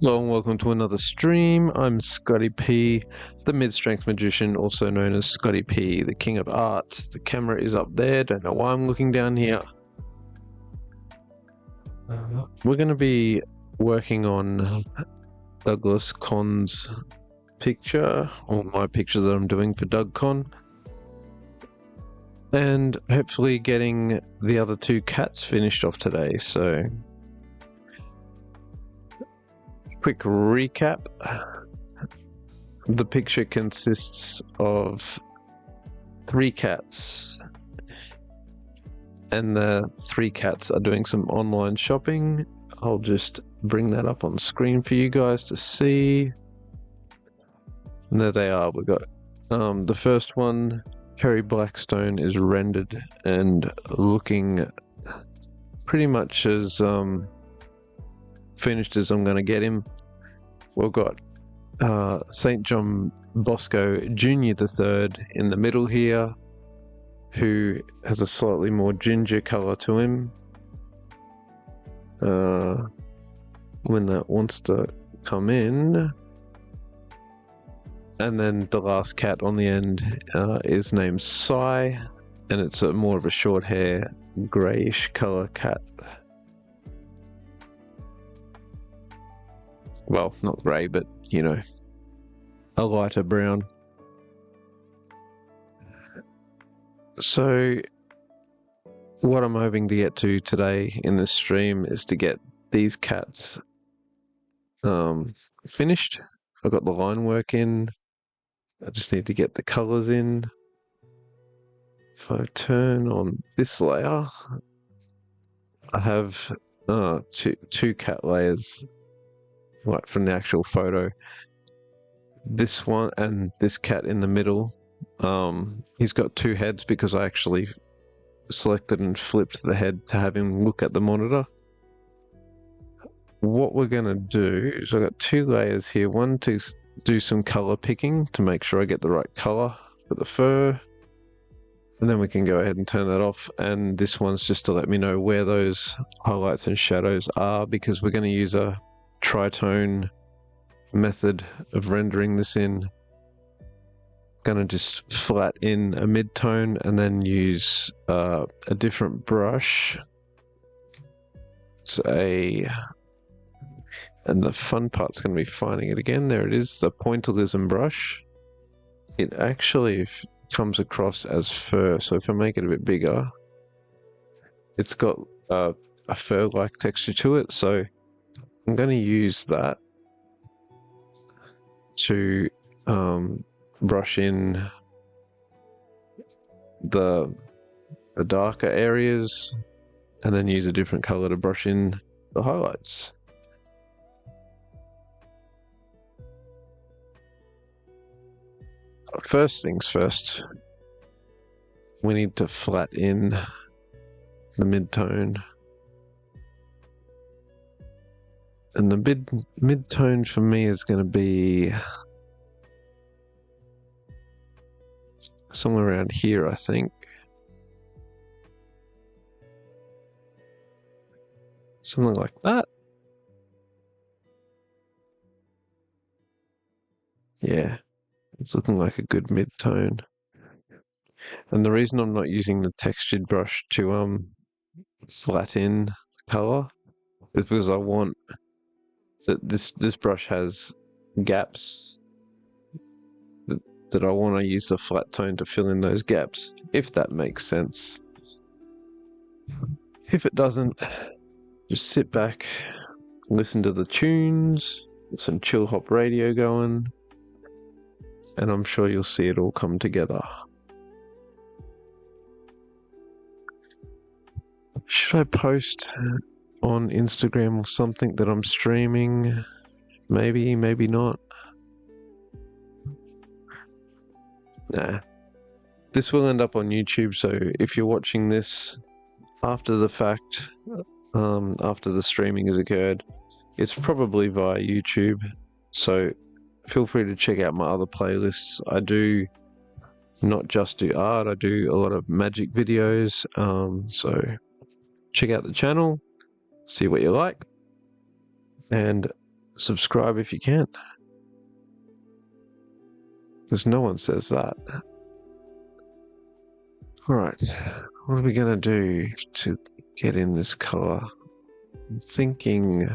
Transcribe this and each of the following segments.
Hello and welcome to another stream. I'm Scotty P, the mid-strength magician, also known as Scotty P, the king of arts. The camera is up there, don't know why I'm looking down here. We're going to be working on Douglas Conn's picture, or my picture that I'm doing for Doug Conn, and hopefully getting the other two cats finished off today. So, quick recap. The picture consists of 3 cats, and the 3 cats are doing some online shopping. I'll just bring that up on screen for you guys to see. And there they are. We've got the first one, Harry Blackstone, is rendered and looking pretty much as finished as I'm going to get him. We've got St. John Bosco Jr. III in the middle here, who has a slightly more ginger colour to him. When that wants to come in. And then the last cat on the end is named Sai, and it's a more of a short hair, greyish colour cat. Well, not grey, but, you know, a lighter brown. So, what I'm hoping to get to today in this stream is to get these cats finished. I've got the line work in. I just need to get the colours in. If I turn on this layer, I have two cat layers, right, from the actual photo. This one and this cat in the middle. He's got 2 heads because I actually selected and flipped the head to have him look at the monitor. What we're going to do is I've got 2 layers here. One to do some color picking to make sure I get the right color for the fur. And then we can go ahead and turn that off. And this one's just to let me know where those highlights and shadows are, because we're going to use a tritone method of rendering this in. Gonna just flat in a mid-tone and then use a different brush. And the fun part's going to be finding it again. There it is, the pointillism brush. It actually comes across as fur, so if I make it a bit bigger, it's got a fur-like texture to it, so I'm going to use that to brush in the darker areas, and then use a different color to brush in the highlights. First things first, we need to flat in the mid-tone. And the mid-tone for me is going to be somewhere around here, I think. Something like that. Yeah, it's looking like a good mid-tone. And the reason I'm not using the textured brush to flat in color is because I want that this brush has gaps that I want to use the flat tone to fill in those gaps, if that makes sense. If it doesn't, just sit back, listen to the tunes, some chill hop radio going, and I'm sure you'll see it all come together. Should I post on Instagram or something that I'm streaming? Maybe, maybe not. Nah. This will end up on YouTube, so if you're watching this after the fact, after the streaming has occurred, it's probably via YouTube, so feel free to check out my other playlists. I do not just do art, I do a lot of magic videos, so check out the channel, see what you like, and Subscribe if you can. Because no one says that. Alright, what are we going to do to get in this colour? I'm thinking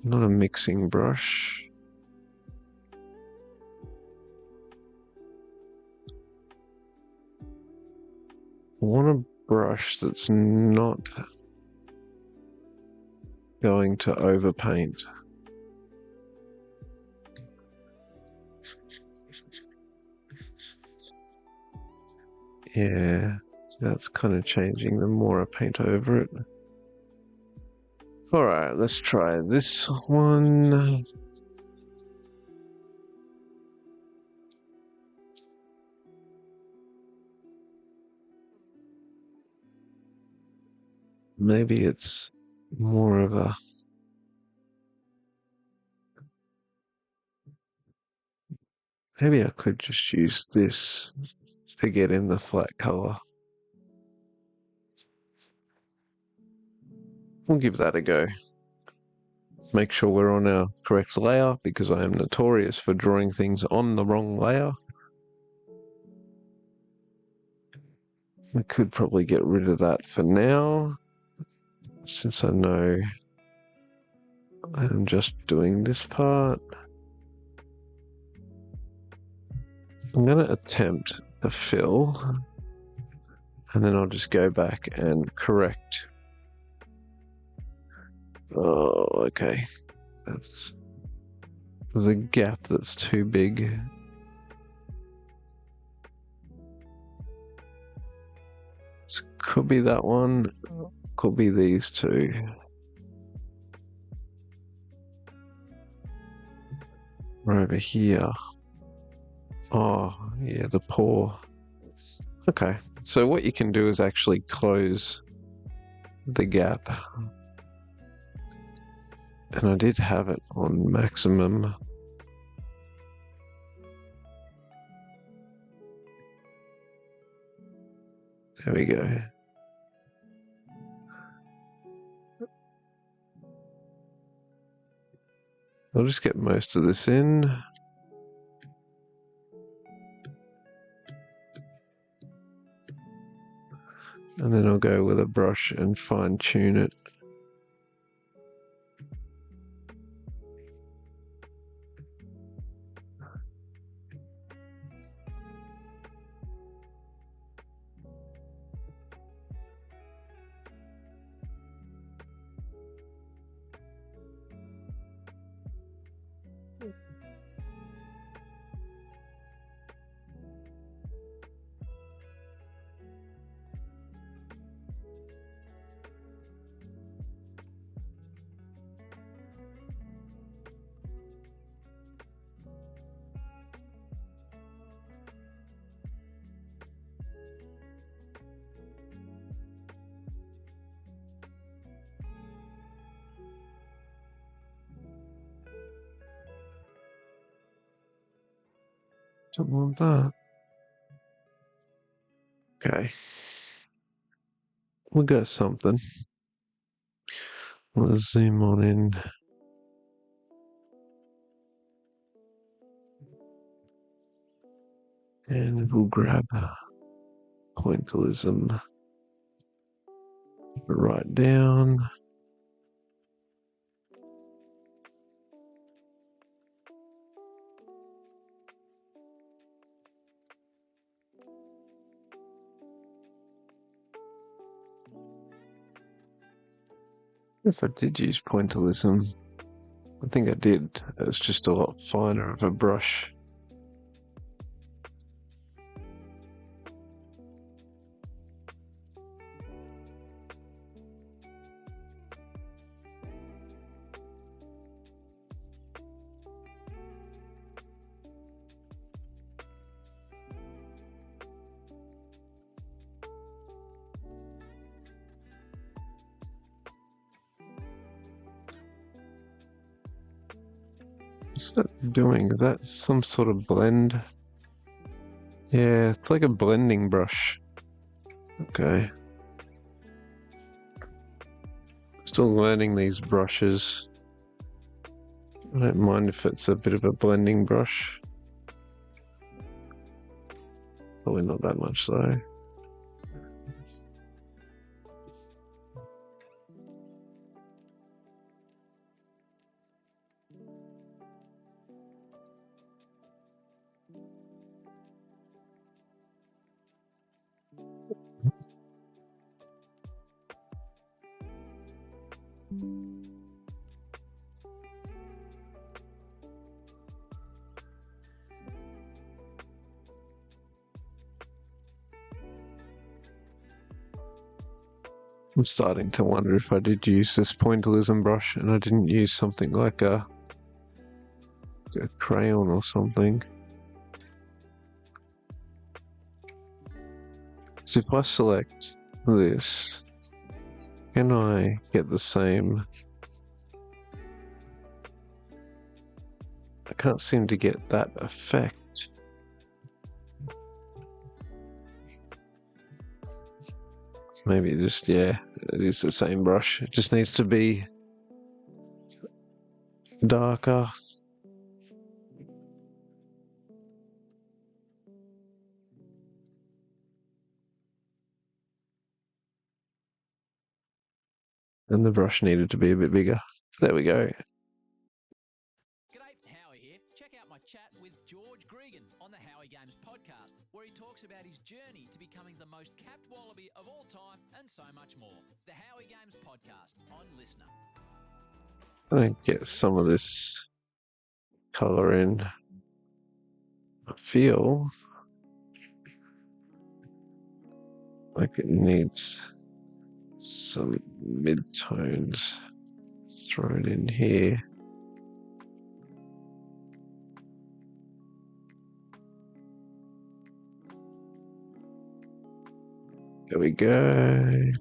not a mixing brush. I want a brush that's not going to overpaint. Yeah, that's kind of changing the more I paint over it. Alright, let's try this one. Maybe it's more of a... Maybe I could just use this to get in the flat color. We'll give that a go. Make sure we're on our correct layer because I am notorious for drawing things on the wrong layer. I could probably get rid of that for now, since I know I'm just doing this part. I'm going to attempt a fill, and then I'll just go back and correct. Oh, okay. There's a gap that's too big. This could be that one, could be these two. Right over here. Oh, yeah, the paw. Okay, so what you can do is actually close the gap. And I did have it on maximum. There we go. I'll just get most of this in. And then I'll go with a brush and fine tune it. Don't want that. Okay. We got something. Let's zoom on in. And we'll grab pointillism. Right down. If I did use pointillism, I think I did. It was just a lot finer of a brush. What's that doing? Is that some sort of blend? Yeah, it's like a blending brush. Okay. Still learning these brushes. I don't mind if it's a bit of a blending brush. Probably not that much though. I'm starting to wonder if I did use this pointillism brush and I didn't use something like a crayon or something. So if I select this, can I get the same? I can't seem to get that effect. Maybe just, yeah, it is the same brush. It just needs to be darker. And the brush needed to be a bit bigger. There we go. G'day, Howie here. Check out my chat with George Gregan on the Howie Games podcast, where he talks about his journey to becoming the most capped wallaby of all time and so much more. The Howie Games podcast on Listener. I'm going to get some of this colour in. I feel like it needs some mid-tones thrown in here. There we go.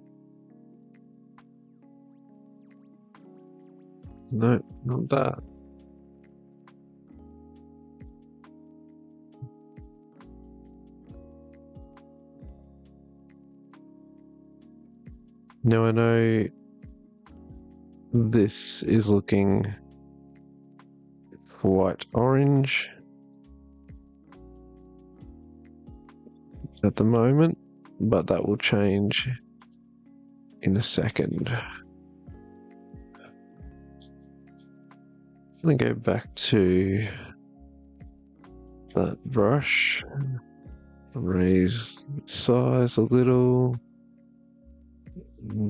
No, not that. Now I know this is looking quite orange at the moment, but that will change in a second. I'm going to go back to that brush, raise its size a little,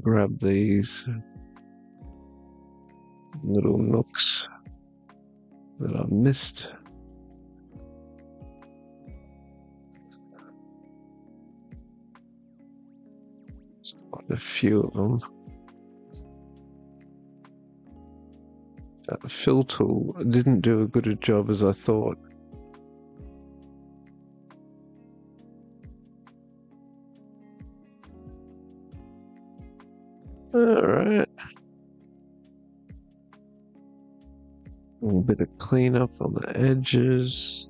grab these little nooks that I've missed. There's quite a few of them. That fill tool didn't do as good a job as I thought. Alright. A little bit of cleanup on the edges.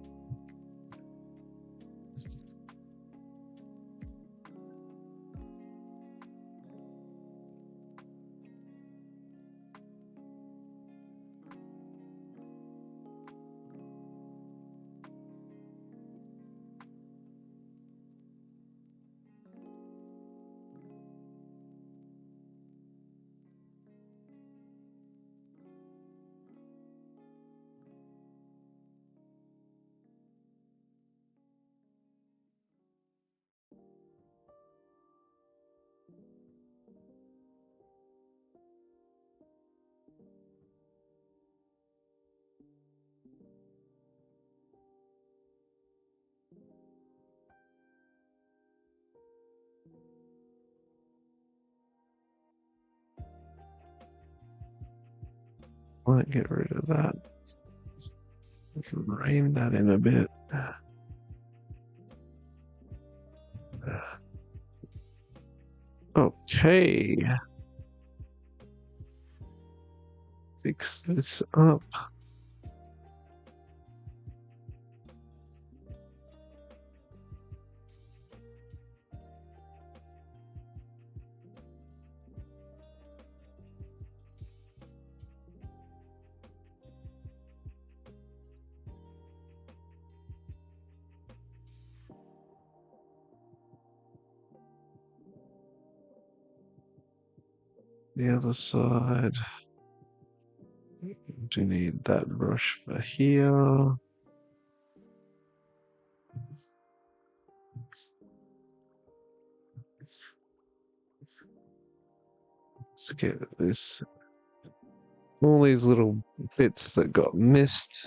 Might get rid of that. Rein that in a bit. Okay. Fix this up. The other side. Do need that brush for here. Let's get this. All these little bits that got missed.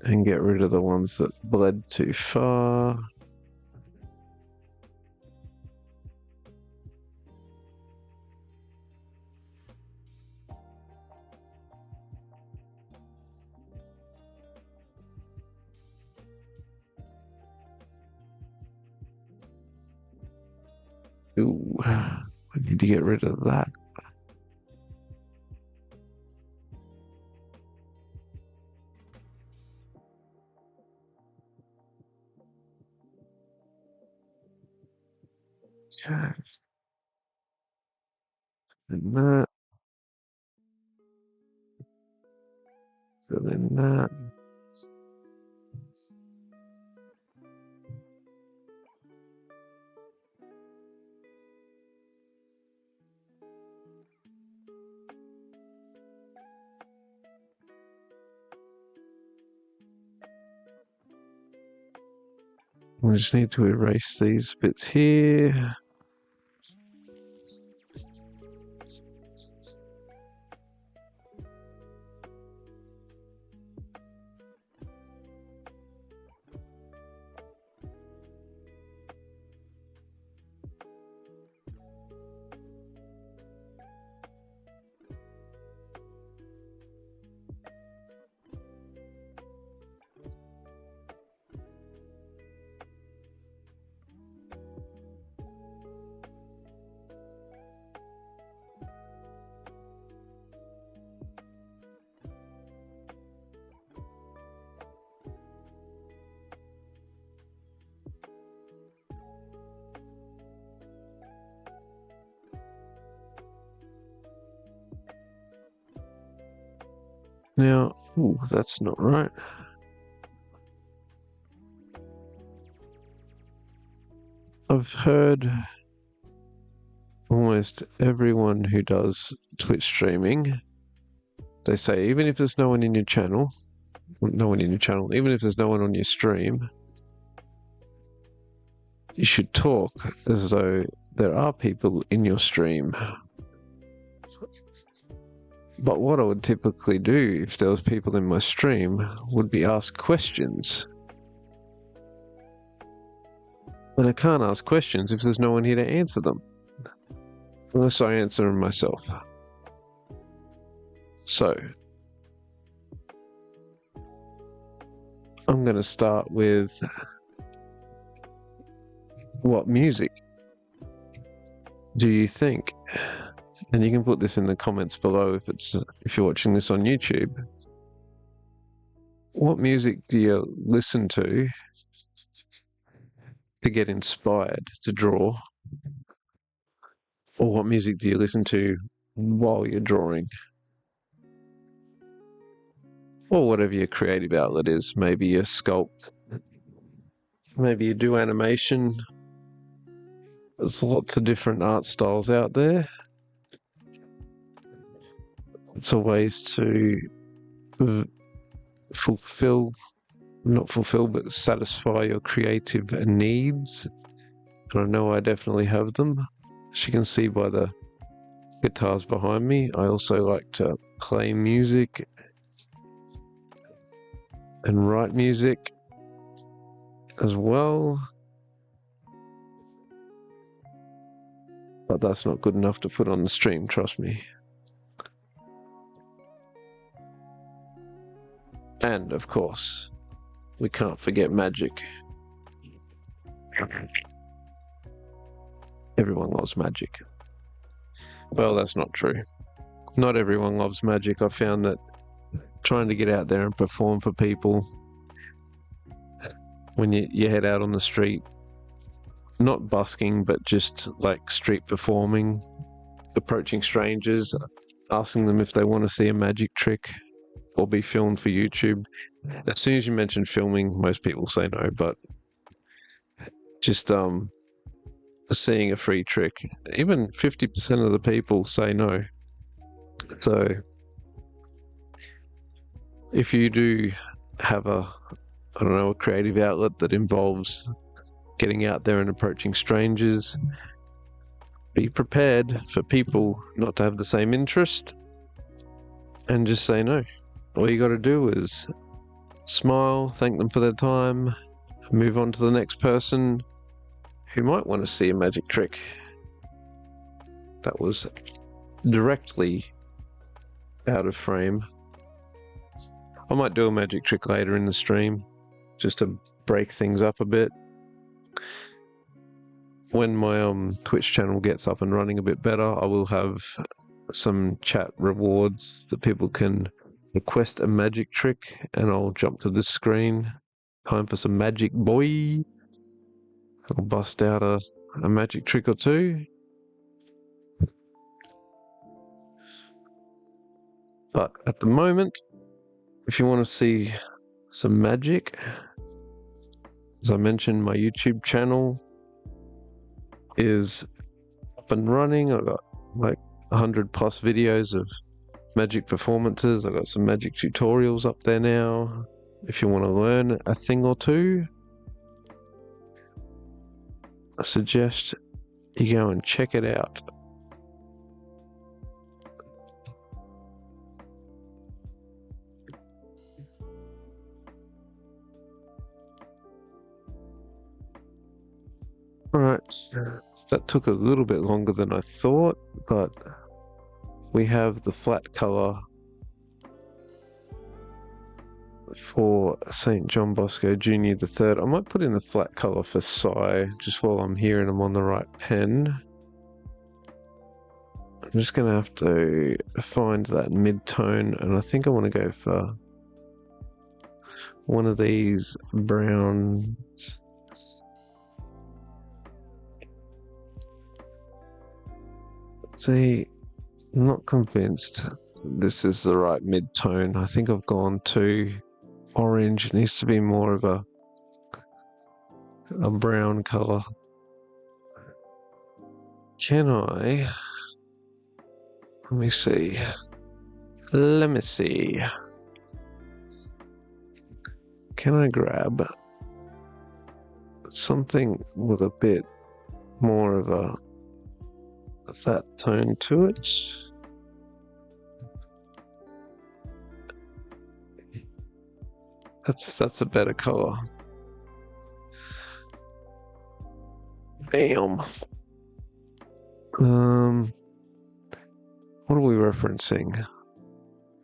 And get rid of the ones that bled too far. Ooh, we need to get rid of that. Okay. And that. Fill in that. We just need to erase these bits here. Now, ooh, that's not right. I've heard almost everyone who does Twitch streaming, they say even if there's no one in your channel, even if there's no one on your stream, you should talk as though there are people in your stream. But what I would typically do if there was people in my stream would be ask questions. And I can't ask questions if there's no one here to answer them, unless I answer them myself. So, I'm going to start with what music do you think? And you can put this in the comments below if you're watching this on YouTube. What music do you listen to get inspired to draw? Or what music do you listen to while you're drawing? Or whatever your creative outlet is. Maybe you sculpt, maybe you do animation. There's lots of different art styles out there. It's a ways to satisfy your creative needs. And I know I definitely have them. As you can see by the guitars behind me, I also like to play music and write music as well. But that's not good enough to put on the stream, trust me. And, of course, we can't forget magic. Everyone loves magic. Well, that's not true. Not everyone loves magic. I found that trying to get out there and perform for people when you head out on the street, not busking, but just like street performing, approaching strangers, asking them if they want to see a magic trick or be filmed for YouTube. As soon as you mention filming, most people say no, but just seeing a free trick, even 50% of the people say no. So if you do have a creative outlet that involves getting out there and approaching strangers, be prepared for people not to have the same interest and just say no. All you got to do is smile, thank them for their time, move on to the next person who might want to see a magic trick. That was directly out of frame. I might do a magic trick later in the stream just to break things up a bit. When my Twitch channel gets up and running a bit better, I will have some chat rewards that people can request a magic trick, and I'll jump to this screen. Time for some magic, boy. I'll bust out a magic trick or two. But at the moment, if you want to see some magic, as I mentioned, my YouTube channel is up and running. I've got like 100 plus videos of magic performances. I've got some magic tutorials up there now. If you want to learn a thing or two, I suggest you go and check it out. Alright, that took a little bit longer than I thought, but we have the flat colour for St. John Bosco Jr. the Third. I might put in the flat colour for Psy, just while I'm here and I'm on the right pen. I'm just going to have to find that mid-tone, and I think I want to go for one of these browns. See, I'm not convinced this is the right mid-tone. I think I've gone too orange. It needs to be more of a brown colour. Can I? Let me see. Can I grab something with a bit more of that tone to it? That's a better color. Bam. What are we referencing?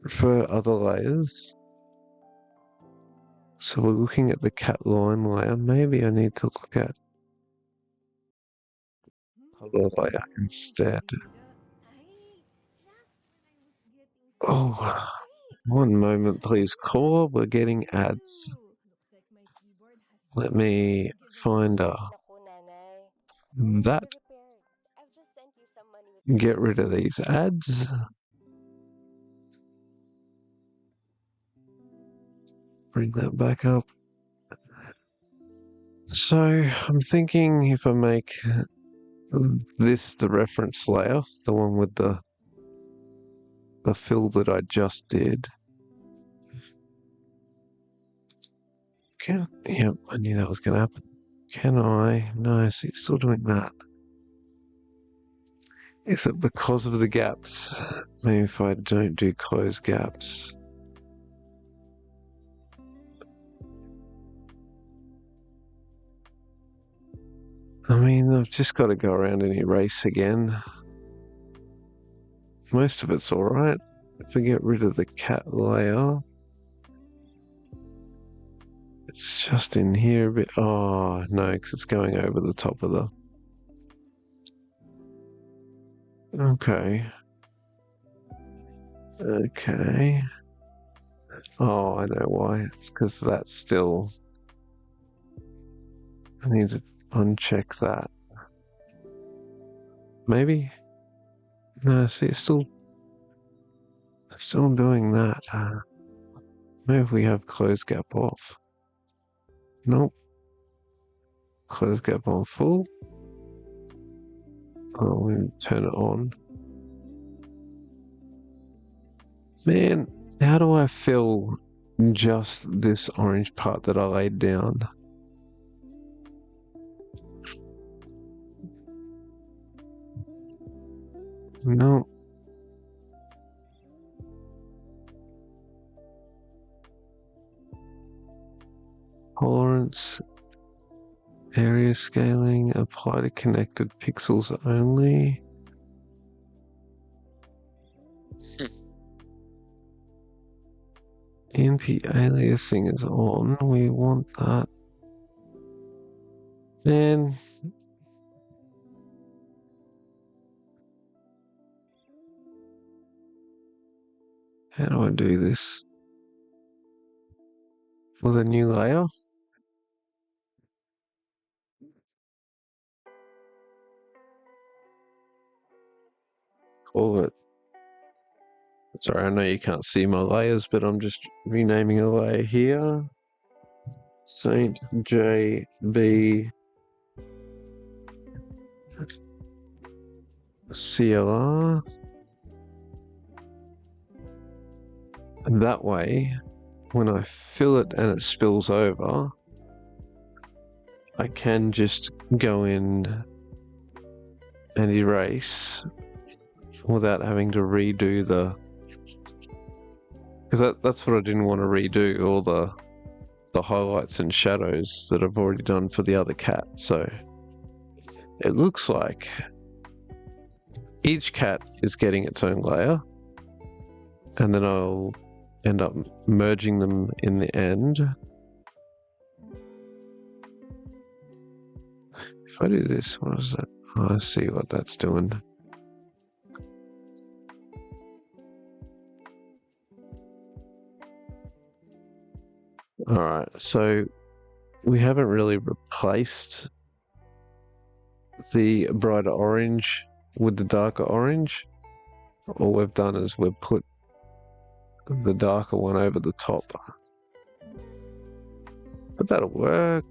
Refer other layers. So we're looking at the cat line layer. Maybe I need to look at color layer instead. Oh, one moment, please. Caller, we're getting ads. Let me find that. Get rid of these ads. Bring that back up. So I'm thinking if I make this the reference layer, the one with the fill that I just did. Yep, I knew that was going to happen. Can I? No, I see, it's still doing that. Is it because of the gaps? Maybe if I don't do close gaps. I mean, I've just got to go around and erase again. Most of it's alright. If I get rid of the cat layer, it's just in here a bit. Oh, no, because it's going over the top of the... Okay. Oh, I know why. It's because that's still... I need to uncheck that. Maybe? No, see, it's still doing that. Maybe if we have close gap off. Nope. Close gap on full. Oh, we turn it on. Man, how do I fill just this orange part that I laid down? No. Tolerance, area scaling, apply to connected pixels only. Anti-aliasing is on. We want that. Man. How do I do this? With a new layer? Call it. Sorry, I know you can't see my layers, but I'm just renaming a layer here. Saint JB CLR. And that way, when I fill it and it spills over, I can just go in and erase without having to redo the... Because that's what I didn't want to redo, all the highlights and shadows that I've already done for the other cat. So it looks like each cat is getting its own layer, and then I'll end up merging them in the end. If I do this, what is that? Oh, I see what that's doing. Alright, so we haven't really replaced the brighter orange with the darker orange. All we've done is we've put the darker one over the top. But that'll work.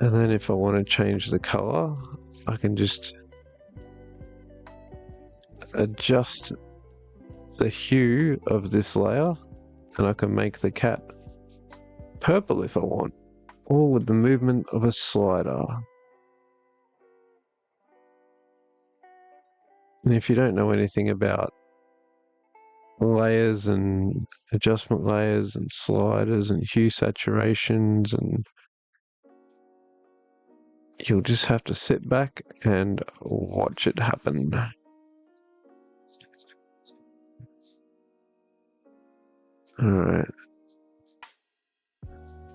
And then if I want to change the color, I can just adjust the hue of this layer, and I can make the cat purple if I want, or with the movement of a slider. And if you don't know anything about layers and adjustment layers and sliders and hue saturations, and you'll just have to sit back and watch it happen. Alright.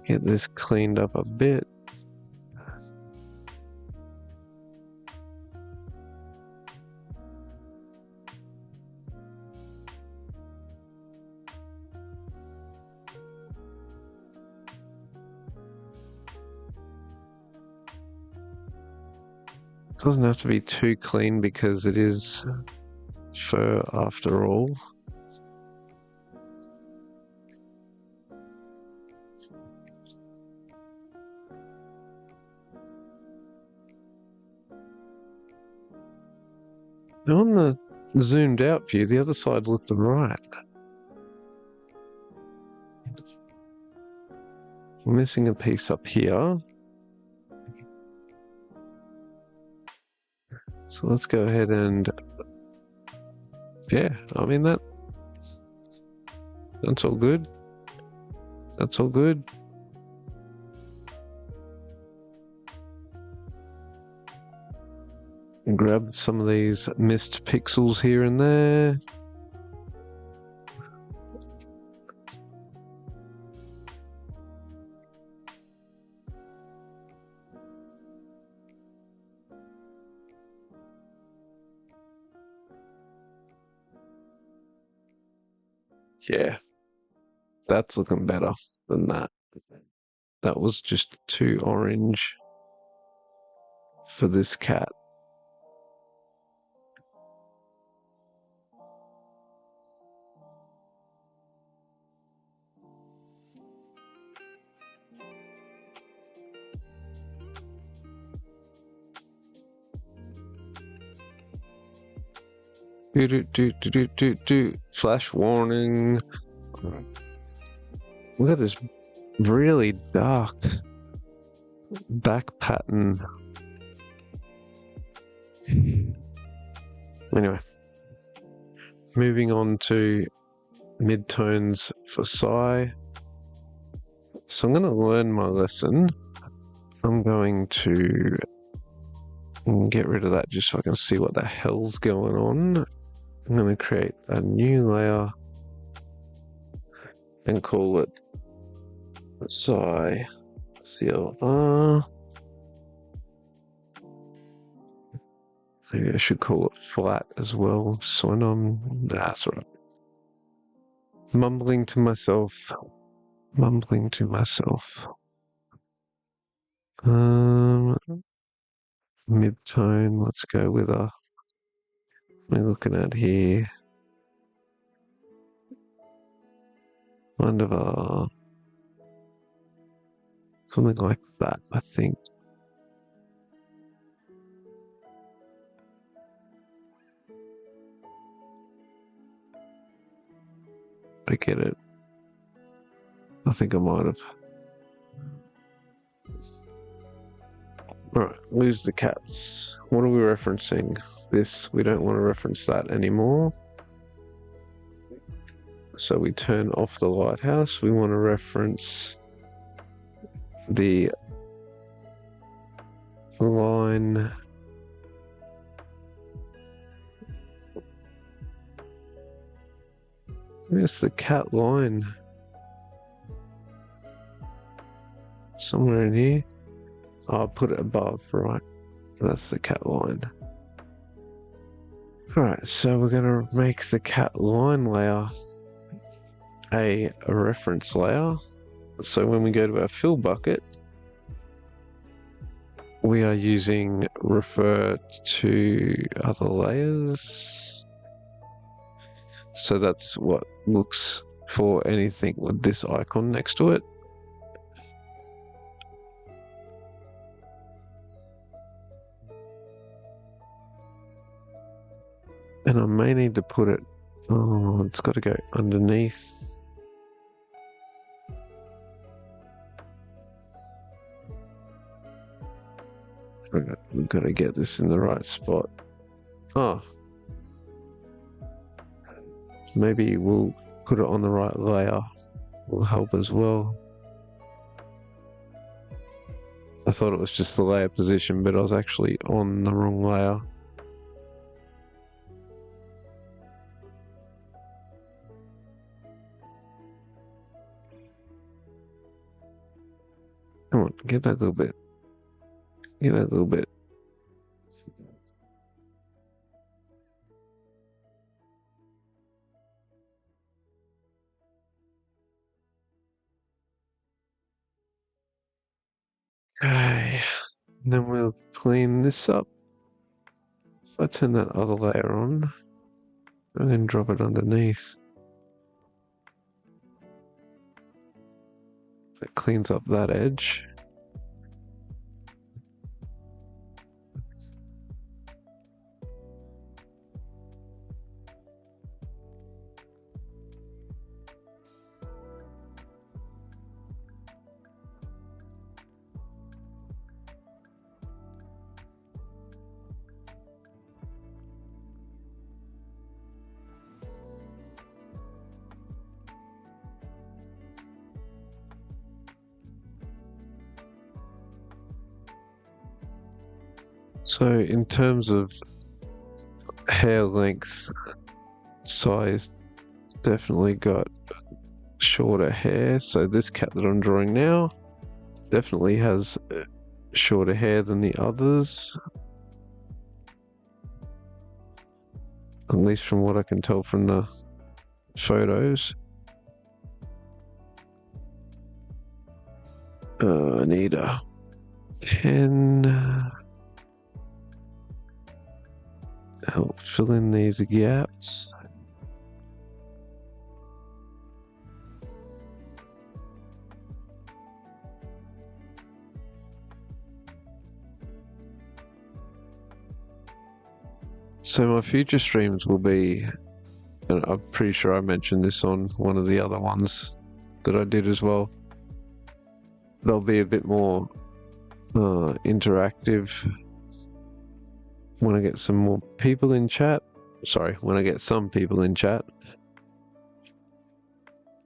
Get this cleaned up a bit. Doesn't have to be too clean because it is fur after all. Now on the zoomed out view, the other side looked right. We're missing a piece up here. So let's go ahead and, yeah, I mean that's all good. That's all good. And grab some of these missed pixels here and there. Yeah, that's looking better than that. That was just too orange. for this cat. Flash warning. Look at this really dark back pattern. Anyway, moving on to midtones for Psi. So I'm going to learn my lesson. I'm going to get rid of that just so I can see what the hell's going on. I'm going to create a new layer and call it Psi CLR. Maybe I should call it flat as well, so I know that's right. Mumbling to myself. Mid-tone, let's go with a, what are we looking at here? Kind of a, something like that, I think. I get it. I think I might have. Right, lose the cats. What are we referencing? This, we don't want to reference that anymore. So we turn off the lighthouse. We want to reference the line. Where's the cat line? Somewhere in here. I'll put it above, right? That's the cat line. Alright, so we're going to make the cat line layer a reference layer. So when we go to our fill bucket, we are using refer to other layers. So that's what looks for anything with this icon next to it. And I may need to put it, oh, it's got to go underneath. We've got to get this in the right spot. Oh. Maybe we'll put it on the right layer. Will help as well. I thought it was just the layer position, but I was actually on the wrong layer. Come on, get that little bit. Get that little bit. Okay, and then we'll clean this up. If I turn that other layer on, and then drop it underneath. It cleans up that edge. So in terms of hair length, size, definitely got shorter hair. So this cat that I'm drawing now definitely has shorter hair than the others. At least from what I can tell from the photos. I need a pen. help fill in these gaps. So my future streams will be, and I'm pretty sure I mentioned this on one of the other ones that I did as well. They'll be a bit more interactive when I get some more people in chat. Sorry, when I get some people in chat.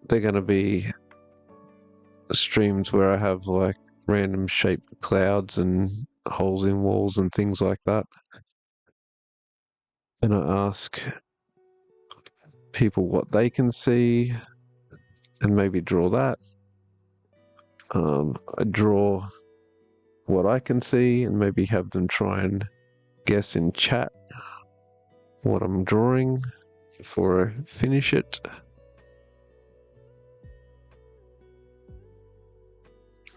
They're going to be streams where I have like random shaped clouds and holes in walls and things like that. And I ask people what they can see and maybe draw that. I draw what I can see and maybe have them try and guess in chat what I'm drawing before I finish it.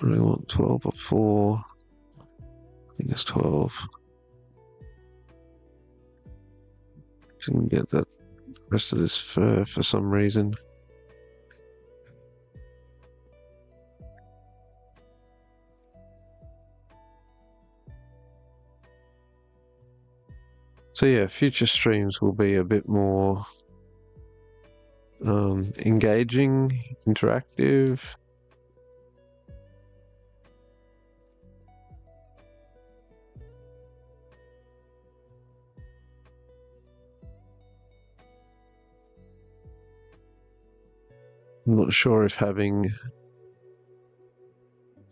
I really want 12 or 4. I think it's 12. Didn't get that rest of this fur for some reason. So yeah, future streams will be a bit more engaging, interactive. I'm not sure if having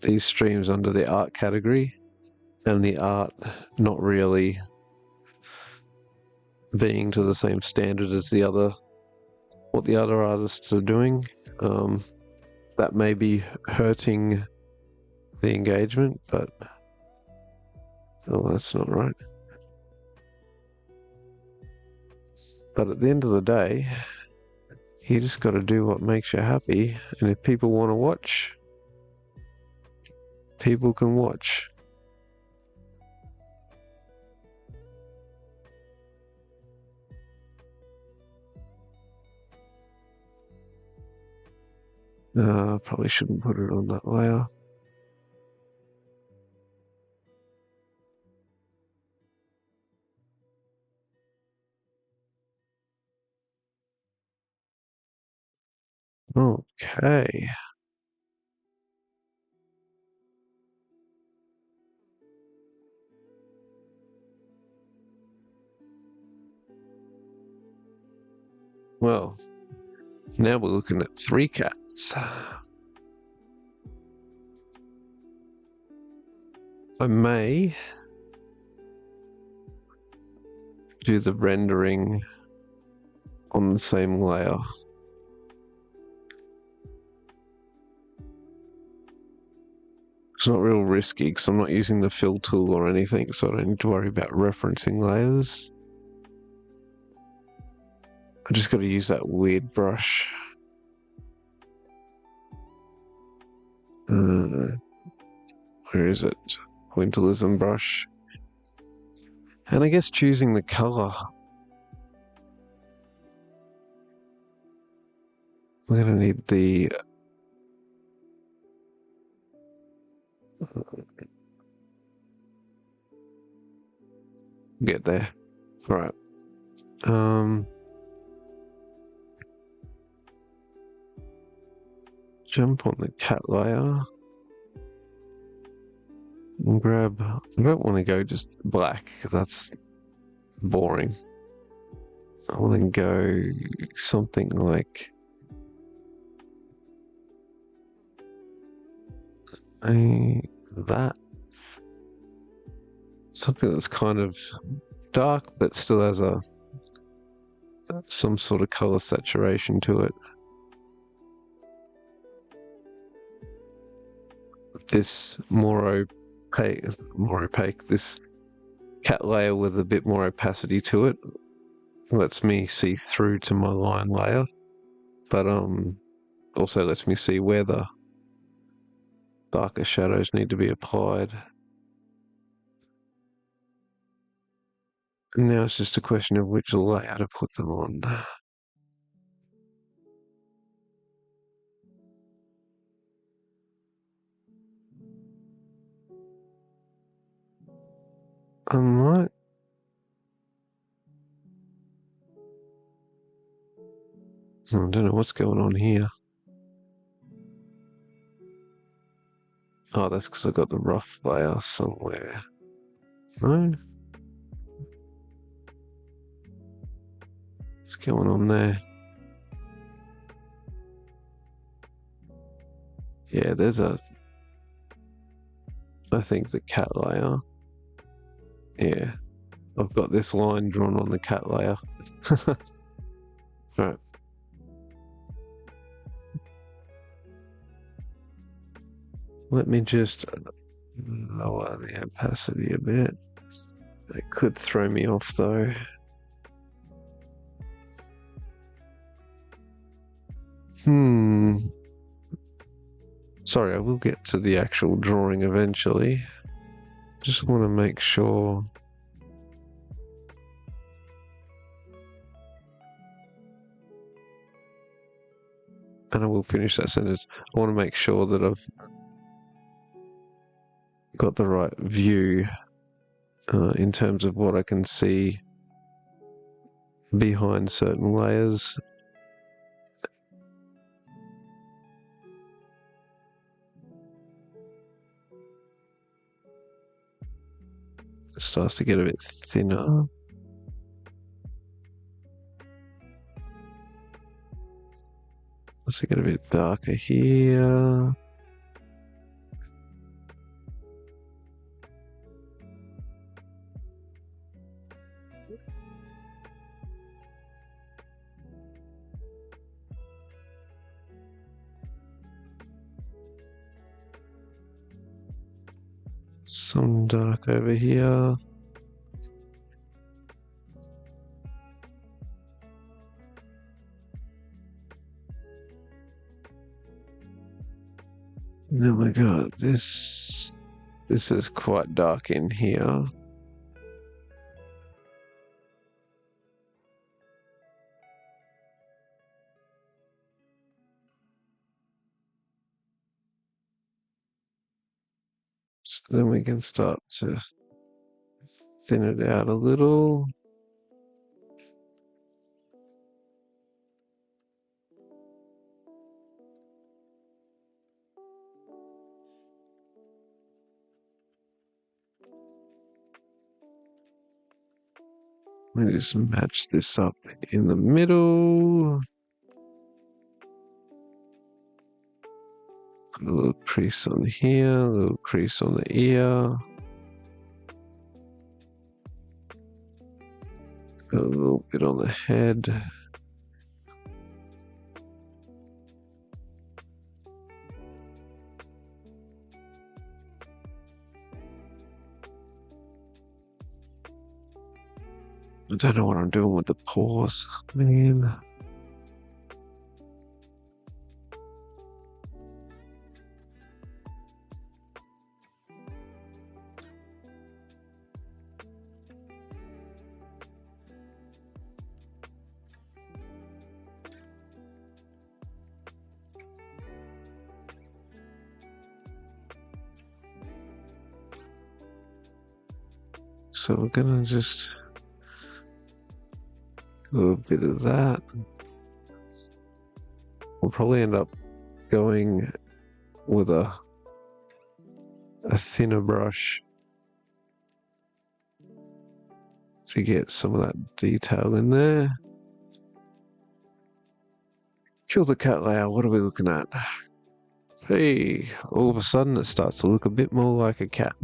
these streams under the art category and the art not really being to the same standard as what the other artists are doing, that may be hurting the engagement, but that's not right. But at the end of the day, you just got to do what makes you happy, and if people want to watch, people can watch. Probably shouldn't put it on that layer. Okay. Well, now we're looking at 3 cats. I may do the rendering on the same layer. It's not real risky because I'm not using the fill tool or anything, so I don't need to worry about referencing layers. I just got to use that weird brush. Where is it? Pointillism brush. And I guess choosing the color. We're going to need the get there. All right. Jump on the cat layer and grab. I don't want to go just black because that's boring. I want to go something like that. Something that's kind of dark but still has some sort of color saturation to it. This more opaque, this cat layer with a bit more opacity to it lets me see through to my line layer, but also lets me see where the darker shadows need to be applied. And now it's just a question of which layer to put them on. I might. I don't know what's going on here. Oh, that's because I got the rough layer somewhere. No? What's going on there? Yeah, there's I think the cat layer. Yeah. I've got this line drawn on the cat layer. Right. Let me just lower the opacity a bit. That could throw me off though. Sorry, I will get to the actual drawing eventually. Just want to make sure. And I will finish that sentence. I want to make sure that I've got the right view in terms of what I can see behind certain layers. It starts to get a bit thinner. Let's get a bit darker here. Some dark over here. And then we got this. This is quite dark in here. So then we can start to thin it out a little. Let me just match this up in the middle. A little crease on here, a little crease on the ear. A little bit on the head. I don't know what I'm doing with the paws, man. So we're gonna just do a bit of that. We'll probably end up going with a thinner brush to get some of that detail in there. Kill the cat layer. What are we looking at? Hey, all of a sudden it starts to look a bit more like a cat.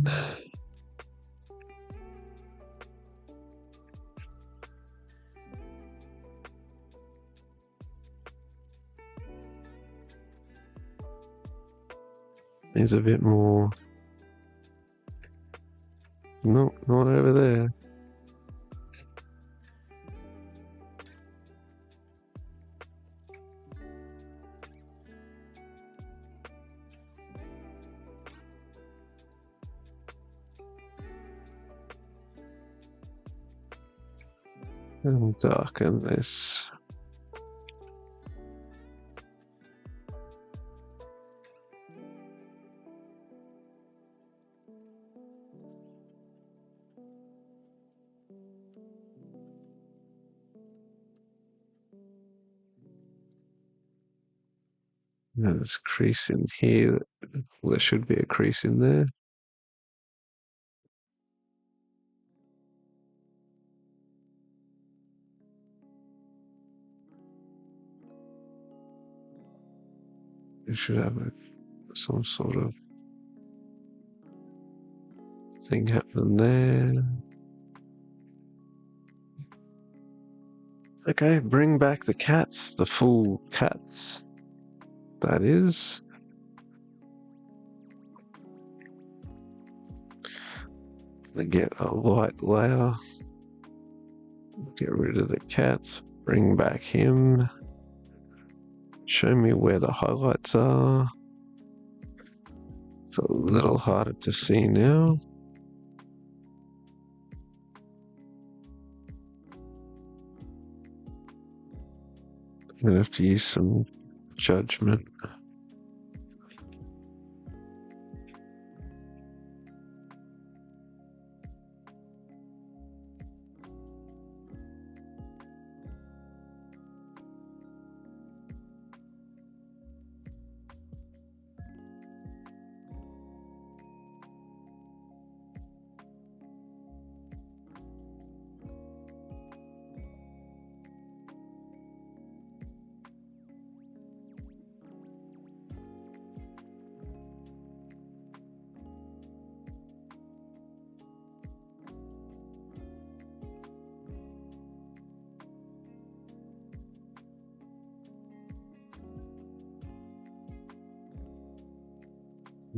There's a bit more. No, not over there. And darken this. There's a crease in here. Well, there should be a crease in there. It should have some sort of thing happen there. Okay, bring back the cats, the full cats. That is. Get a light layer. Get rid of the cats. Bring back him. Show me where the highlights are. It's a little harder to see now. I'm gonna have to use some judgment.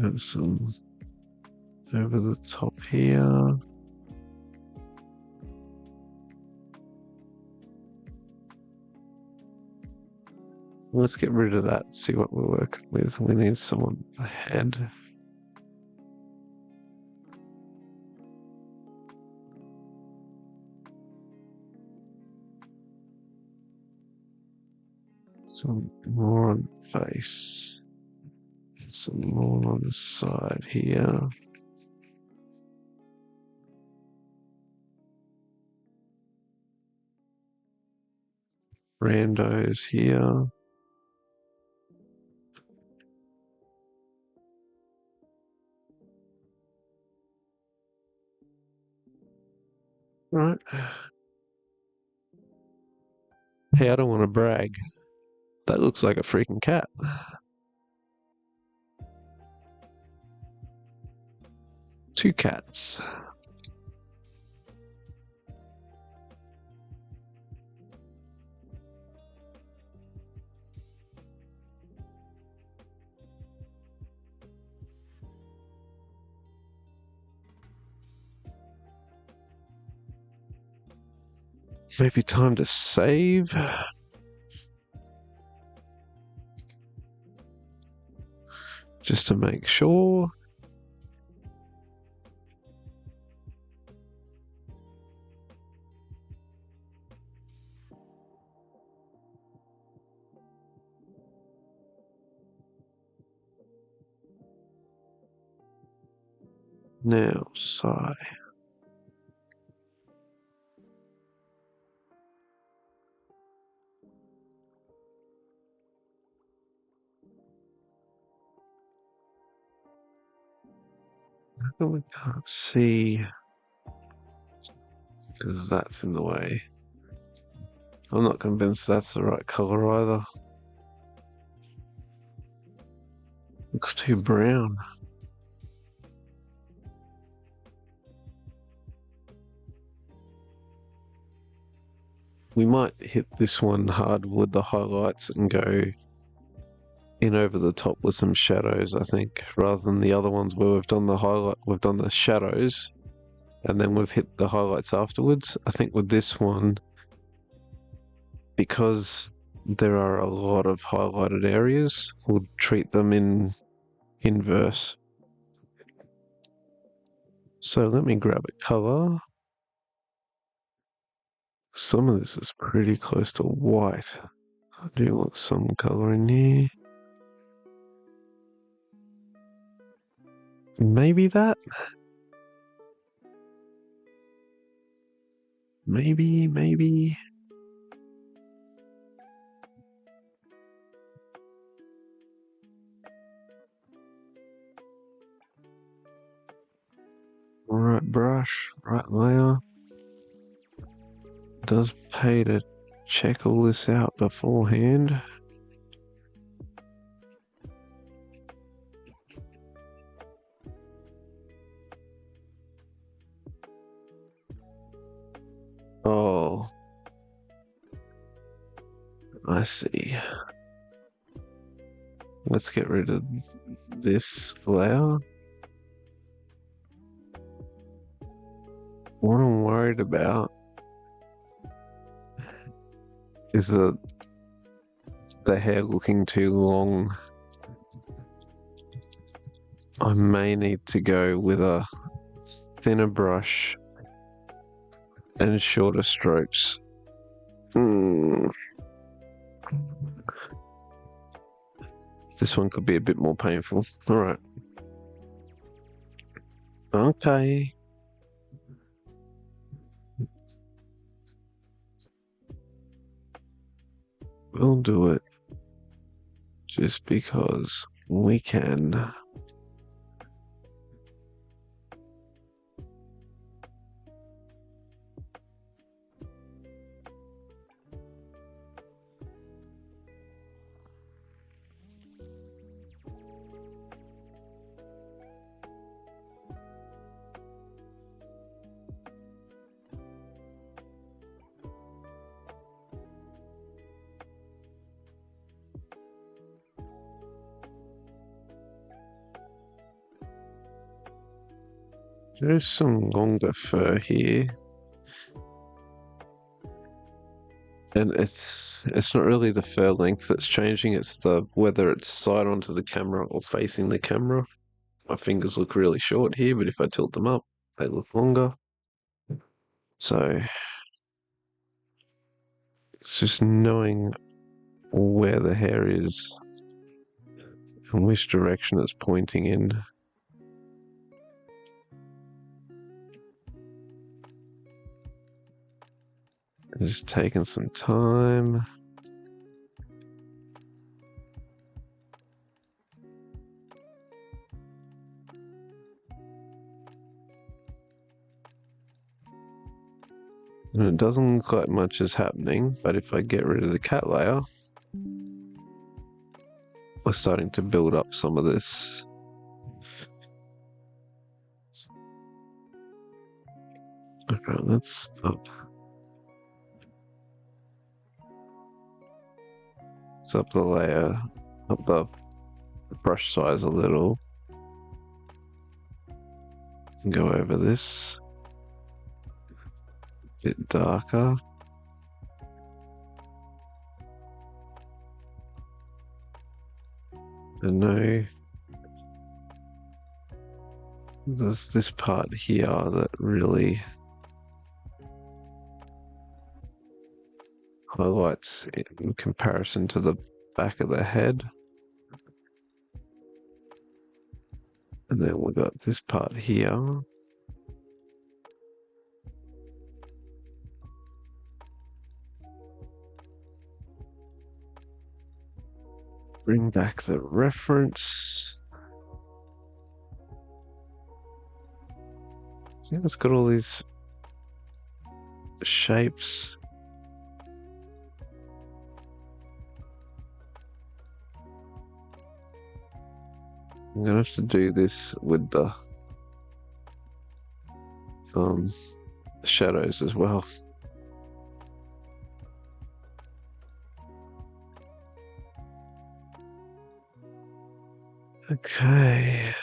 Got some over the top here. Let's get rid of that, see what we're working with. We need someone ahead. Some more on the face. Some more on the side here. Randos here. Right. Hey, I don't want to brag. That looks like a freaking cat. Two cats. Maybe time to save. Just to make sure. Now, sigh. We can't see because that's in the way. I'm not convinced that's the right color either. Looks too brown. We might hit this one hard with the highlights and go in over the top with some shadows, I think, rather than the other ones where we've done the shadows and then we've hit the highlights afterwards. I think with this one, because there are a lot of highlighted areas, we'll treat them in inverse. So let me grab a color. Some of this is pretty close to white. I do want some colour in here. Maybe that? Maybe. Right brush, right layer. Does pay to check all this out beforehand. Oh, I see. Let's get rid of this layer. What I'm worried about is the hair looking too long. I may need to go with a thinner brush and shorter strokes. This one could be a bit more painful. All right. Okay. We'll do it just because we can. There's some longer fur here. And it's not really the fur length that's changing, it's the whether it's side onto the camera or facing the camera. My fingers look really short here, but if I tilt them up, they look longer. So it's just knowing where the hair is and which direction it's pointing in. Just taking some time. And it doesn't look like much is happening, but if I get rid of the cat layer, we're starting to build up some of this. Okay, let's up. Let's up the layer, up the brush size a little. And go over this. A bit darker. I know there's this part here that really highlights in comparison to the back of the head. And then we've got this part here. Bring back the reference. See, it's got all these shapes. I'm gonna have to do this with the shadows as well. Okay.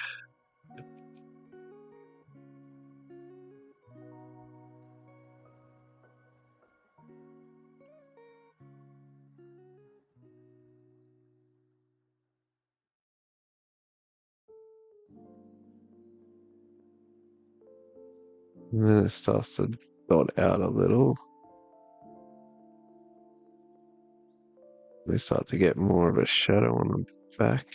And then it starts to dot out a little. we start to get more of a shadow on the back.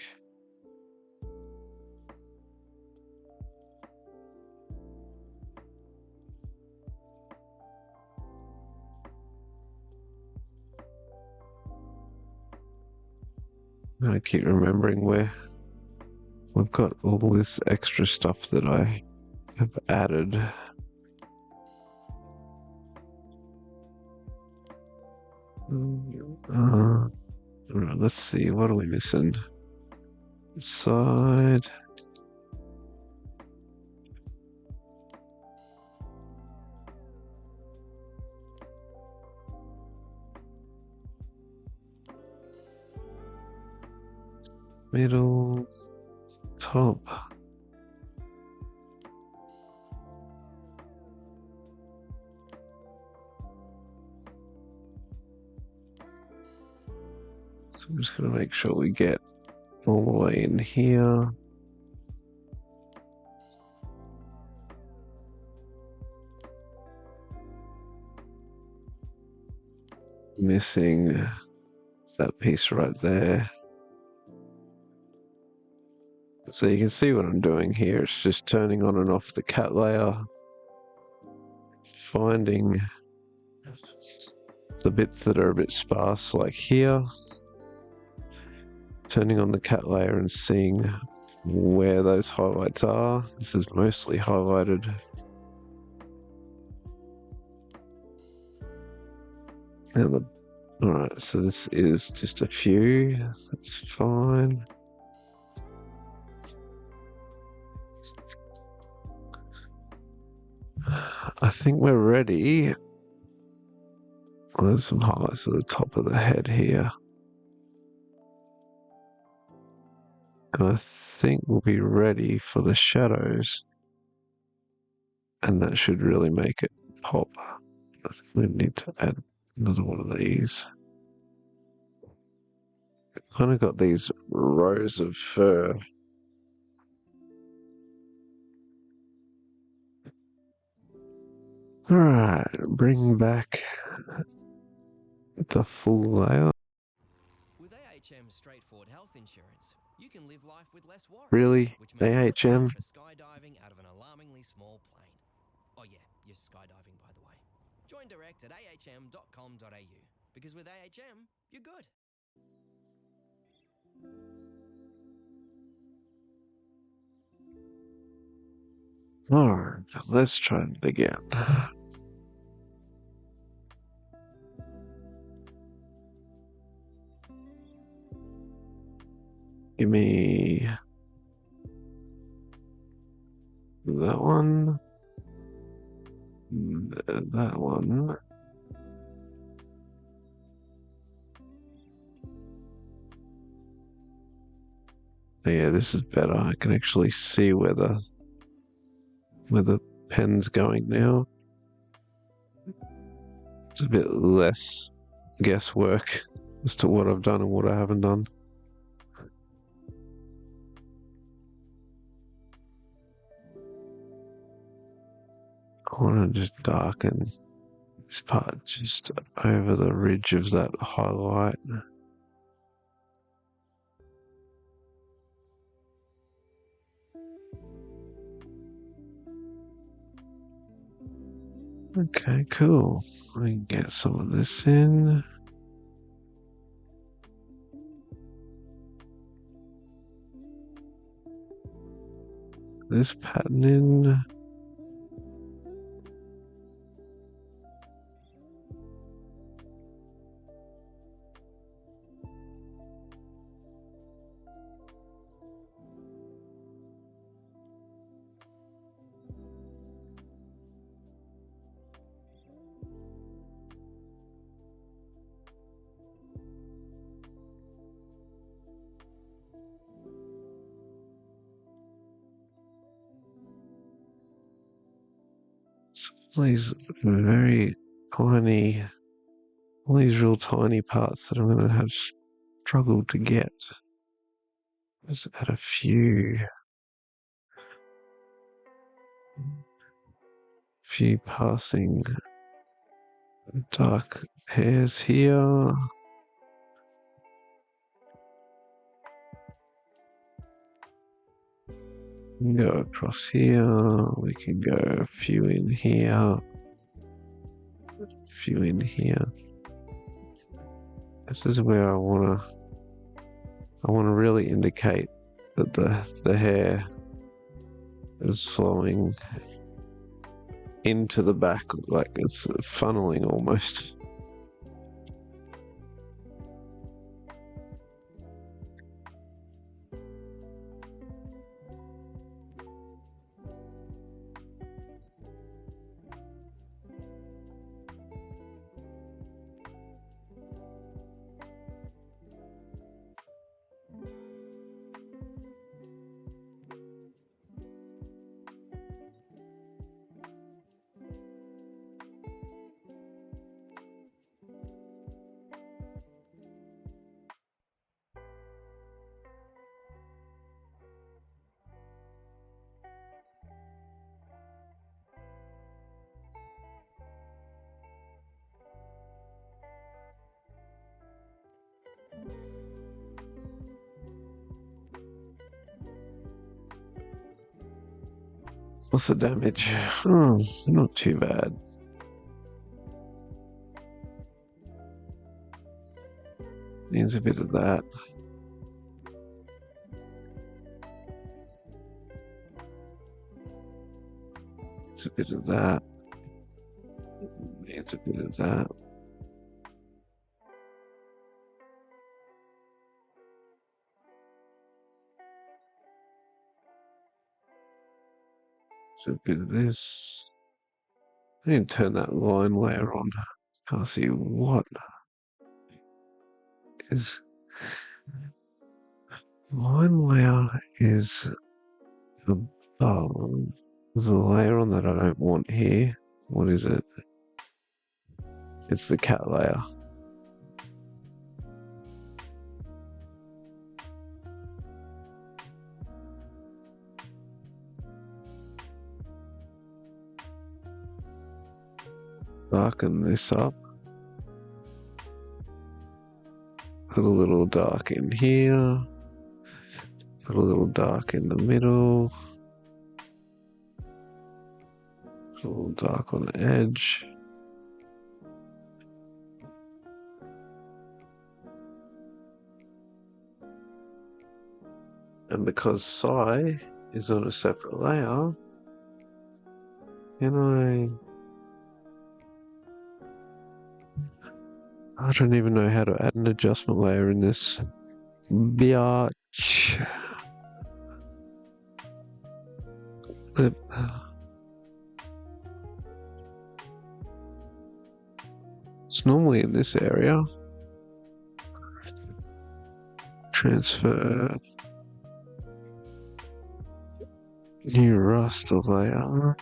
I keep remembering where we've got all this extra stuff that I have added. Right, let's see, what are we missing? Side. Middle. Top. So I'm just going to make sure we get all the way in here. Missing that piece right there. So you can see what I'm doing here. It's just turning on and off the cat layer, finding the bits that are a bit sparse like here, turning on the cat layer and seeing where those highlights are. This is mostly highlighted. Alright, so this is just a few. That's fine. I think we're ready. Well, there's some highlights at the top of the head here. And I think we'll be ready for the shadows. And that should really make it pop. I think we need to add another one of these. Kind of got these rows of fur. Alright, bring back the full layer. With AHM's straightforward health insurance, you can live life with less worries. Really? Which means you're AHM? safe for skydiving out of an alarmingly small plane. Oh yeah, you're skydiving by the way. Join direct at ahm.com.au because with AHM, you're good. Alright, let's try it again. Give me that one. That one. Yeah, this is better. I can actually see where the pen's going now. It's a bit less guesswork as to what I've done and what I haven't done. I want to just darken this part just over the ridge of that highlight. Okay, cool. I can get some of this in. This pattern in. These very tiny, all these real tiny parts that I'm going to have struggled to get. Just add a few passing dark hairs here. can go across here. We can go a few in here. A few in here. This is where I want to really indicate that the hair is flowing into the back, like it's funneling almost. What's the damage? Oh, not too bad. Needs a bit of that. Needs a bit of that. Needs a bit of that. Needs a bit of this. I need to turn that line layer on. Can't see what is. Line layer is above. There's a layer on that I don't want here. What is it? It's the cat layer. Darken this up. Put a little dark in here. Put a little dark in the middle. Put a little dark on the edge. And because psi is on a separate layer, I don't even know how to add an adjustment layer in this. Biatch. It's normally in this area. Transfer. New raster layer.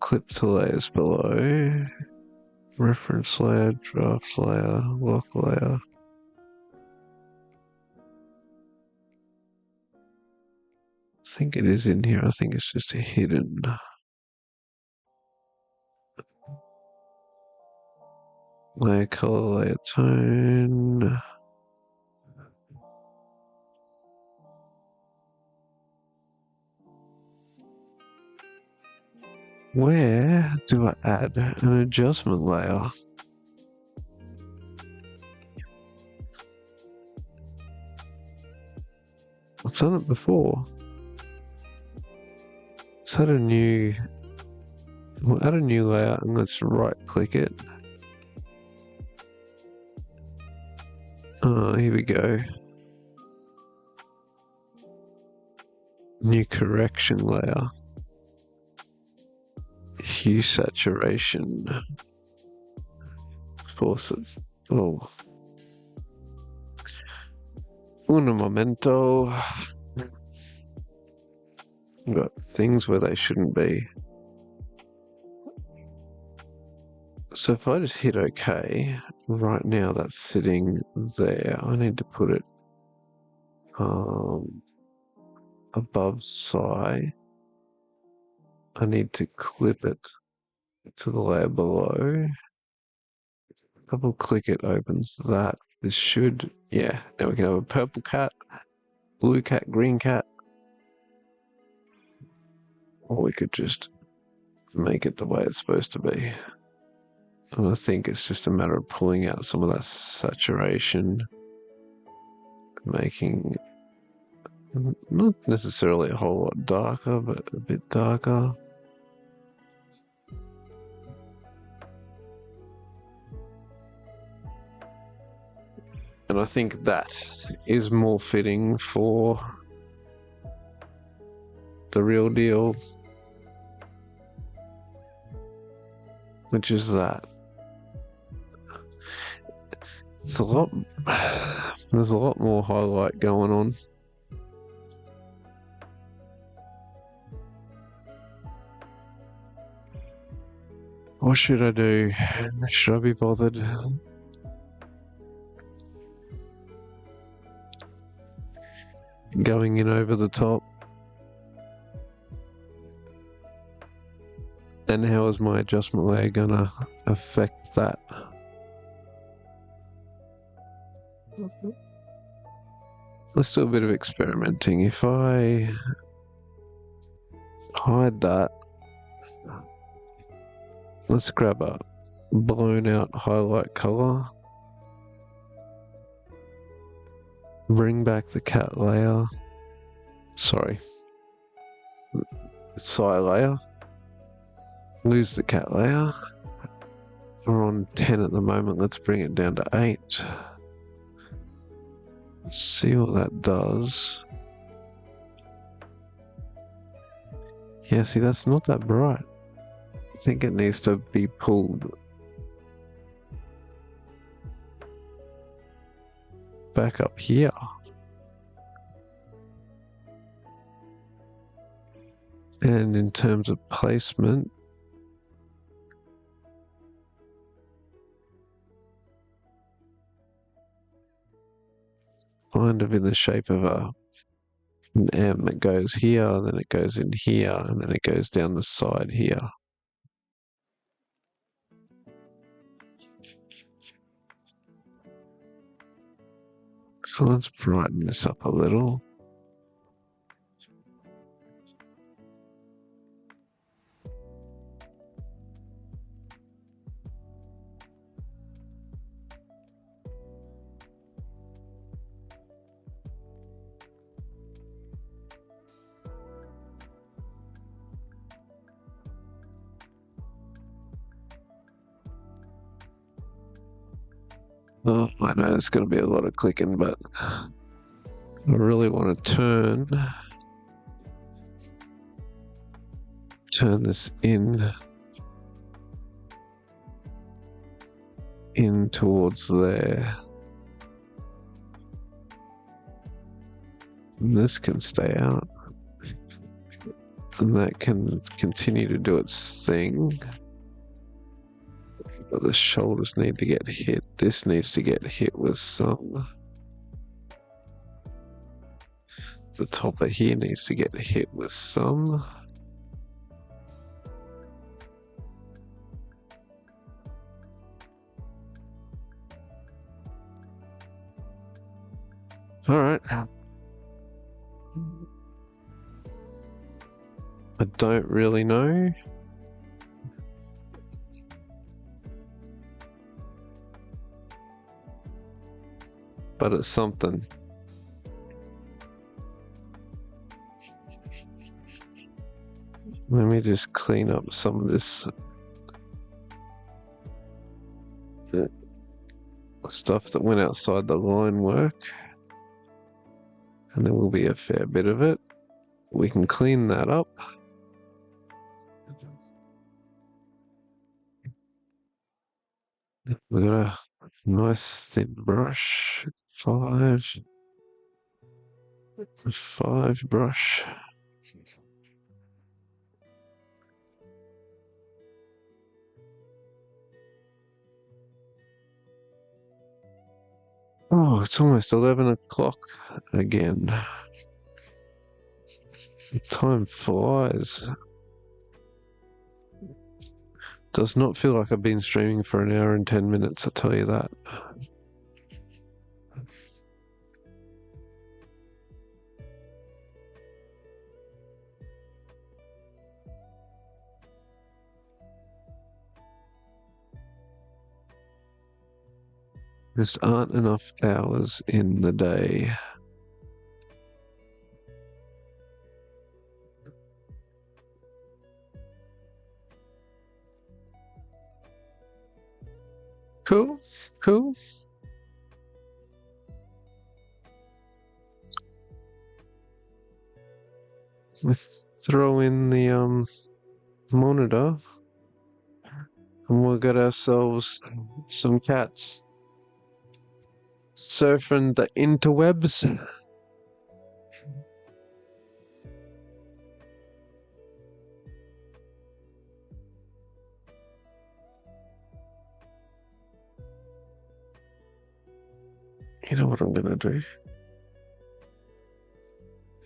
Clip to layers below. Reference layer, draft layer, lock layer. I think it is in here. I think it's just a hidden. Layer color, layer tone. Where do I add an adjustment layer? I've done it before. Let's add a new. We'll add a new layer and let's right click it. Here we go. New correction layer. Hue saturation. Forces. Oh. Un momento. We've got things where they shouldn't be. So if I just hit OK, right now that's sitting there. I need to put it above psi. I need to clip it to the layer below. Double click it opens that This should, yeah. Now we can have a purple cat, blue cat, green cat. Or we could just make it the way it's supposed to be. And I think it's just a matter of pulling out some of that saturation, making not necessarily a whole lot darker, but a bit darker. And I think that is more fitting for the real deal, which is that. It's a lot, there's a lot more highlight going on. What should I do? Should I be bothered? Going in over the top? And how is my adjustment layer gonna affect that? Let's do a bit of experimenting. If I hide that, let's grab a blown out highlight color, bring back the cat layer, sorry, psi layer, lose the cat layer. We're on 10 at the moment, let's bring it down to 8. See what that does. Yeah, see, that's not that bright. I think it needs to be pulled back up here. And in terms of placement, kind of in the shape of an M. It goes here, then it goes in here, and then it goes down the side here. So let's brighten this up a little. Oh, I know it's going to be a lot of clicking, but I really want to turn this in towards there. And this can stay out. And that can continue to do its thing. But the shoulders need to get hit. This needs to get hit with some. The top of here needs to get hit with some. All right. I don't really know. But it's something. Let me just clean up some of this stuff that went outside the line work. And there will be a fair bit of it. We can clean that up. We've got a nice thin brush. 5 brush. Oh, it's almost 11 o'clock again. Time flies. Does not feel like I've been streaming for an hour and 10 minutes, I'll tell you that. Just aren't enough hours in the day. Cool, cool. Let's throw in the monitor and we'll get ourselves some cats surfing the interwebs. You know what I'm gonna do?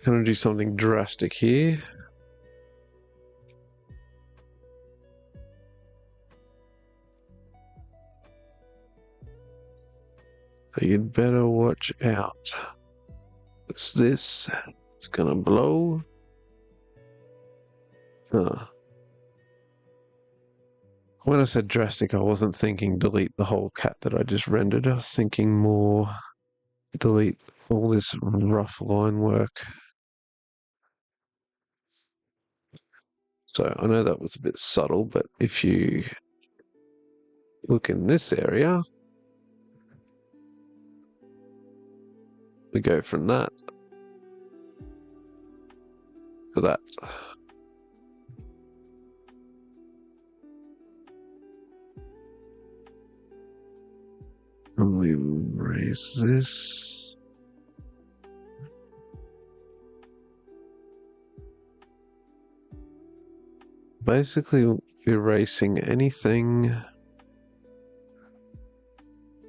I'm gonna do something drastic here. You'd better watch out. What's this? It's gonna blow. When I said drastic, I wasn't thinking delete the whole cat that I just rendered. I was thinking more delete all this rough line work. So I know that was a bit subtle, but if you look in this area, we go from that to that. And we raise this. Basically, erasing anything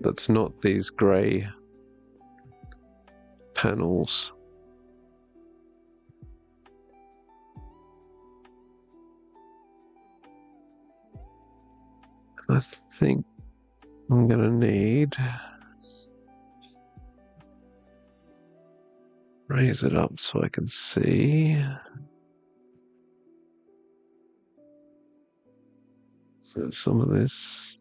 that's not these grey panels. I think I'm gonna need raise it up so I can see. So some of this,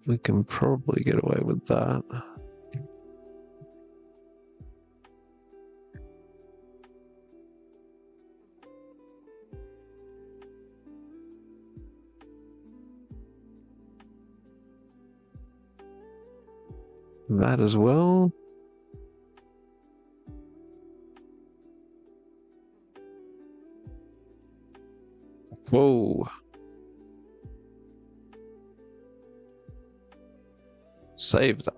we can probably get away with that. That as well. Whoa. Save that.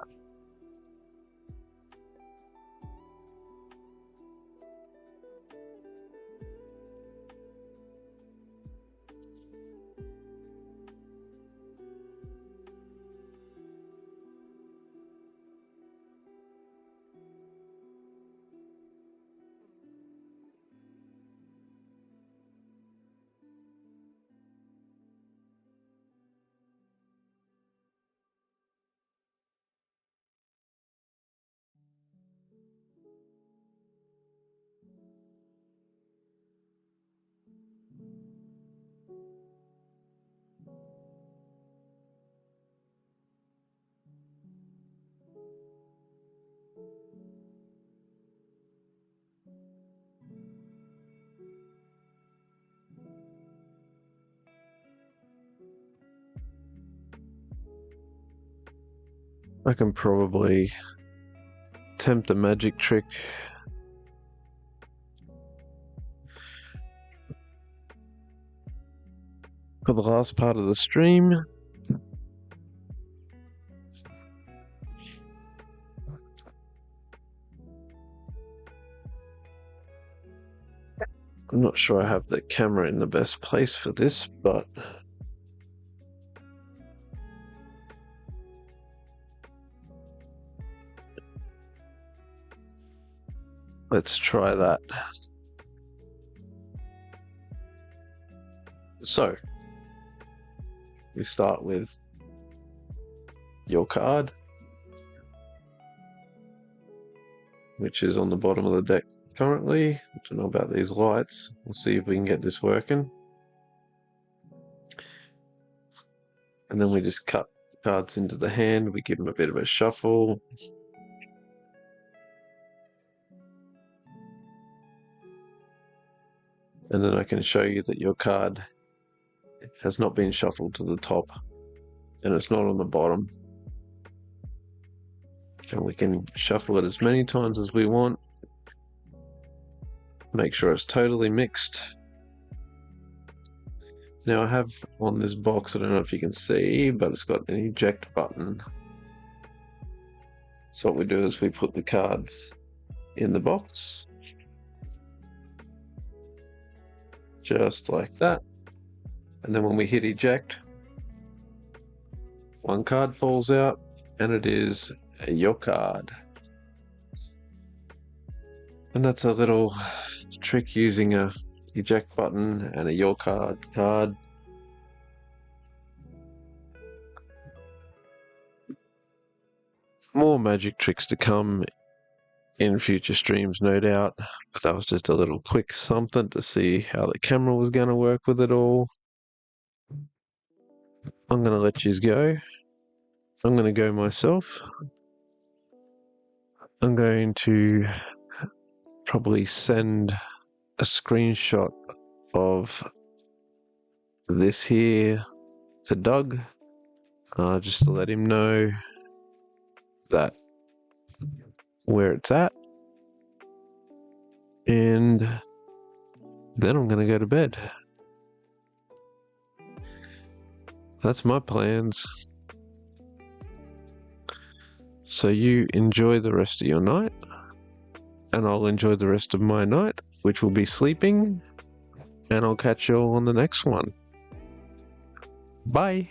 I can probably attempt a magic trick. For the last part of the stream. I'm not sure I have the camera in the best place for this, but let's try that. So, we start with your card, which is on the bottom of the deck currently. I don't know about these lights. We'll see if we can get this working. And then we just cut cards into the hand, we give them a bit of a shuffle. And then I can show you that your card has not been shuffled to the top and it's not on the bottom. And we can shuffle it as many times as we want. Make sure it's totally mixed. Now I have on this box, I don't know if you can see, but it's got an eject button. So what we do is we put the cards in the box. Just like that. And then when we hit eject, one card falls out and it is your card. And that's a little trick using a eject button and a your card. More magic tricks to come in future streams, no doubt. But that was just a little quick something to see how the camera was going to work with it all. I'm going to let you go. I'm going to go myself. I'm going to probably send a screenshot of this here to Doug, just to let him know that where it's at, and then I'm going to go to bed. That's my plans. So you enjoy the rest of your night, and I'll enjoy the rest of my night, which will be sleeping, and I'll catch you all on the next one. Bye.